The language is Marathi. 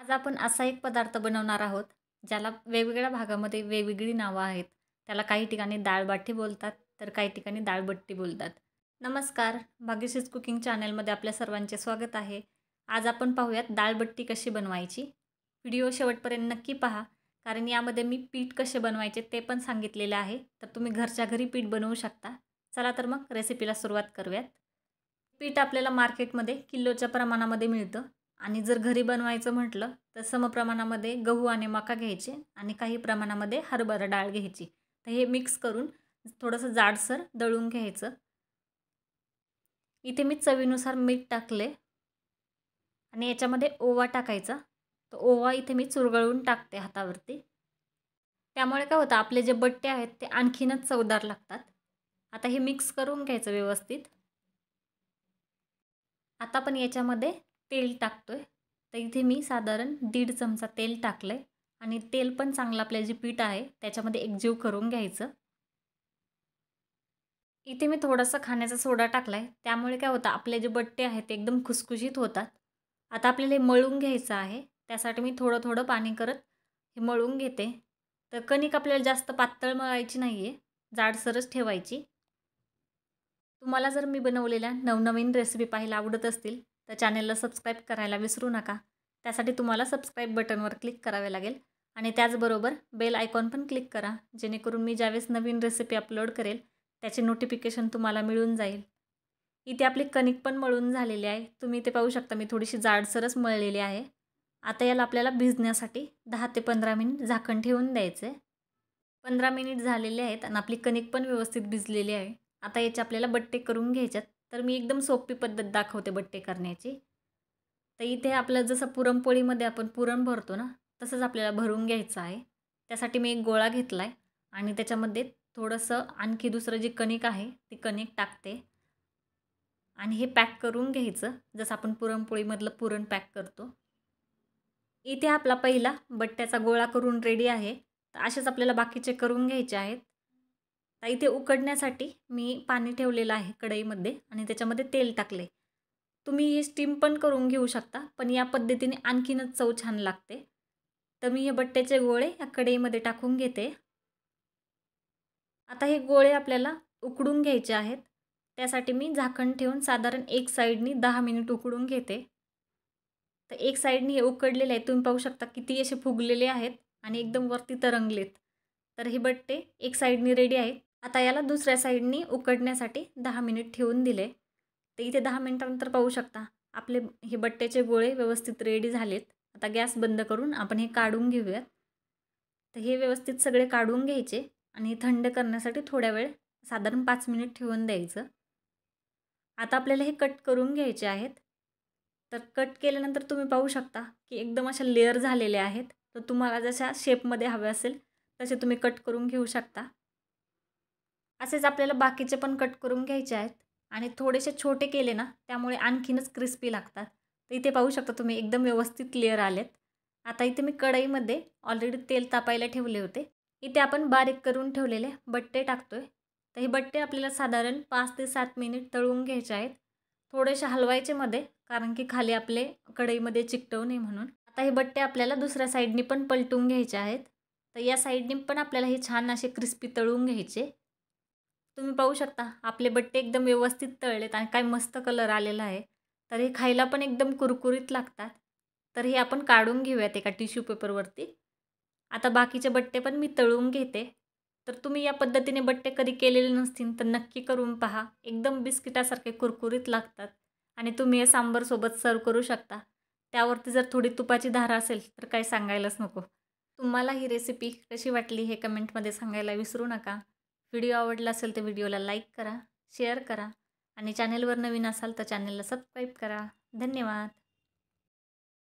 आज आपण असा एक पदार्थ बनवणार आहोत, ज्याला वेगवेगळ्या भागामध्ये वेगवेगळी नावं आहेत. त्याला काही ठिकाणी डाळ-बाटी बोलतात, तर काही ठिकाणी डाळ-बट्टी बोलतात. नमस्कार, भाग्यश्रीज कुकिंग चॅनलमध्ये आपल्या सर्वांचे स्वागत आहे. आज आपण पाहूयात डाळ-बट्टी कशी बनवायची. व्हिडिओ शेवटपर्यंत नक्की पहा, कारण यामध्ये मी पीठ कसे बनवायचे ते पण सांगितलेले आहे. तर तुम्ही घरच्या घरी पीठ बनवू शकता. चला तर मग रेसिपीला सुरुवात करूयात. पीठ आपल्याला मार्केटमध्ये किलोच्या प्रमाणामध्ये मिळतं. आणि जर घरी बनवायचं म्हटलं तर समप्रमाणामध्ये गहू आणि मका घ्यायचे आणि काही प्रमाणामध्ये हरभरा डाळ घ्यायची. तर हे मिक्स करून थोडंसं जाडसर दळून घ्यायचं. इथे मी चवीनुसार मीठ टाकले आणि याच्यामध्ये ओवा टाकायचा. तो ओवा इथे मी चुरगळून टाकते हातावरती. त्यामुळे काय होतं, आपले जे बट्टे आहेत ते आणखीनच चवदार लागतात. आता हे मिक्स करून घ्यायचं व्यवस्थित. आता आपण याच्यामध्ये तेल टाकतोय. तर इथे मी साधारण 1.5 चमचा तेल टाकलं आहे आणि तेल पण चांगलं आपलं जे पीठ आहे त्याच्यामध्ये एकजीव करून घ्यायचं. इथे मी थोडासा खाण्याचा सोडा टाकला आहे. त्यामुळे काय होतं, आपले जे बट्टे आहेत ते एकदम खुसखुशीत होतात. आता आपल्याला हे मळून घ्यायचं आहे. त्यासाठी मी थोडं थोडं पाणी करत हे मळून घेते. तर कणिक आपल्याला जास्त पातळ मळायची नाही आहे, जाडसरच ठेवायची. तुम्हाला जर मी बनवलेल्या नवनवीन रेसिपी पाहायला आवडत असतील तर चॅनलला सबस्क्राईब करायला विसरू नका. त्यासाठी तुम्हाला सबस्क्राईब बटनवर क्लिक करावे लागेल आणि त्याचबरोबर बेल आयकॉन पण क्लिक करा, जेणेकरून मी ज्यावेळेस नवीन रेसिपी अपलोड करेल त्याचे नोटिफिकेशन तुम्हाला मिळून जाईल. इथे आपली कणिक पण मळून झालेली आहे. तुम्ही इथे पाहू शकता मी थोडीशी जाडसरच मळलेली आहे. आता याला आपल्याला भिजण्यासाठी 10 ते 15 मिनिट झाकण ठेवून द्यायचं आहे. 15 मिनिट झालेले आहेत आणि आपली कणिक पण व्यवस्थित भिजलेली आहे. आता याचे आपल्याला बट्टे करून घ्यायच्यात. तर मी एकदम सोपी पद्धत दाखवते बट्टे करण्याची. तर इथे आपलं जसं पुरणपोळीमध्ये आपण पुरण भरतो ना, तसंच आपल्याला भरून घ्यायचं आहे. त्यासाठी मी एक गोळा घेतला आहे आणि त्याच्यामध्ये थोडंसं आणखी दुसरं जी कणिक आहे ती कणिक टाकते आणि हे पॅक करून घ्यायचं, जसं आपण पुरणपोळीमधलं पुरण पॅक करतो. इथे आपला पहिला बट्ट्याचा गोळा करून रेडी आहे. तर असेच आपल्याला बाकीचे करून घ्यायचे आहेत. तर इथे उकडण्यासाठी मी पाणी ठेवलेलं आहे कढईमध्ये आणि त्याच्यामध्ये तेल टाकले. तुम्ही हे स्टीम पण करून घेऊ शकता, पण या पद्धतीने आणखीनच चव छान लागते. तर मी हे बट्ट्याचे गोळे या कढईमध्ये टाकून घेते. आता हे गोळे आपल्याला उकडून घ्यायचे आहेत. त्यासाठी मी झाकण ठेवून साधारण एक साईडनी 10 मिनिट उकडून घेते. तर एक साईडनी हे उकडलेले आहे. तुम्ही पाहू शकता किती असे फुगलेले आहेत आणि एकदम वरती तरंगलेत. तर हे बट्टे एक साईडनी रेडी आहेत. आता याला दुसऱ्या साईडनी उकडण्यासाठी 10 मिनिट ठेवून दिले. तर इथे 10 मिनिटानंतर पाहू शकता आपले हे बट्ट्याचे गोळे व्यवस्थित रेडी झालेत. आता गॅस बंद करून आपण हे काढून घेऊयात. तर हे व्यवस्थित सगळे काढून घ्यायचे आणि थंड करण्यासाठी थोड्या वेळ साधारण 5 मिनिट ठेवून द्यायचं. आता आपल्याला हे कट करून घ्यायचे आहेत. तर कट केल्यानंतर तुम्ही पाहू शकता की एकदम अशा लेअर झालेल्या आहेत. तर तुम्हाला जशा शेपमध्ये हवे असेल तसे तुम्ही कट करून घेऊ शकता. असेच आपल्याला बाकीचे पण कट करून घ्यायचे आहेत आणि थोडेसे छोटे केले ना, त्यामुळे आणखीनच क्रिस्पी लागतात. तर इथे पाहू शकता तुम्ही एकदम व्यवस्थित लेअर आलेत. आता इथे मी कढईमध्ये ऑलरेडी तेल तापायला ठेवले होते. इथे आपण बारीक करून ठेवलेले बट्टे टाकतोय. तर हे बट्टे आपल्याला साधारण 5 ते 7 मिनिट तळून घ्यायचे आहेत. थोडेसे हलवायचे मध्ये, कारण की खाली आपले कढईमध्ये चिकटवू नये म्हणून. आता हे बट्टे आपल्याला दुसऱ्या साईडनी पण पलटून घ्यायचे आहेत. तर या साईडनी पण आपल्याला हे छान असे क्रिस्पी तळून घ्यायचे. तुम्ही पाहू शकता आपले बट्टे एकदम व्यवस्थित तळलेत आणि काय मस्त कलर आलेला आहे. तर हे खायला पण एकदम कुरकुरीत लागतात. तर हे आपण काढून घेऊयात एका टिश्यू पेपरवरती. आता बाकीचे बट्टे पण मी तळून घेते. तर तुम्ही या पद्धतीने बट्टे कधी केलेले नसतील तर नक्की करून पहा. एकदम बिस्किटासारखे कुरकुरीत लागतात आणि तुम्ही हे सांबारसोबत सर्व करू शकता. त्यावरती जर थोडी तुपाची धार असेल तर काही सांगायलाच नको. तुम्हाला ही रेसिपी कशी वाटली हे कमेंटमध्ये सांगायला विसरू नका. व्हिडिओ आवडला असेल तर व्हिडिओला लाईक करा, शेअर करा आणि चॅनलवर नवीन असाल तर चॅनलला सबस्क्राईब करा. धन्यवाद.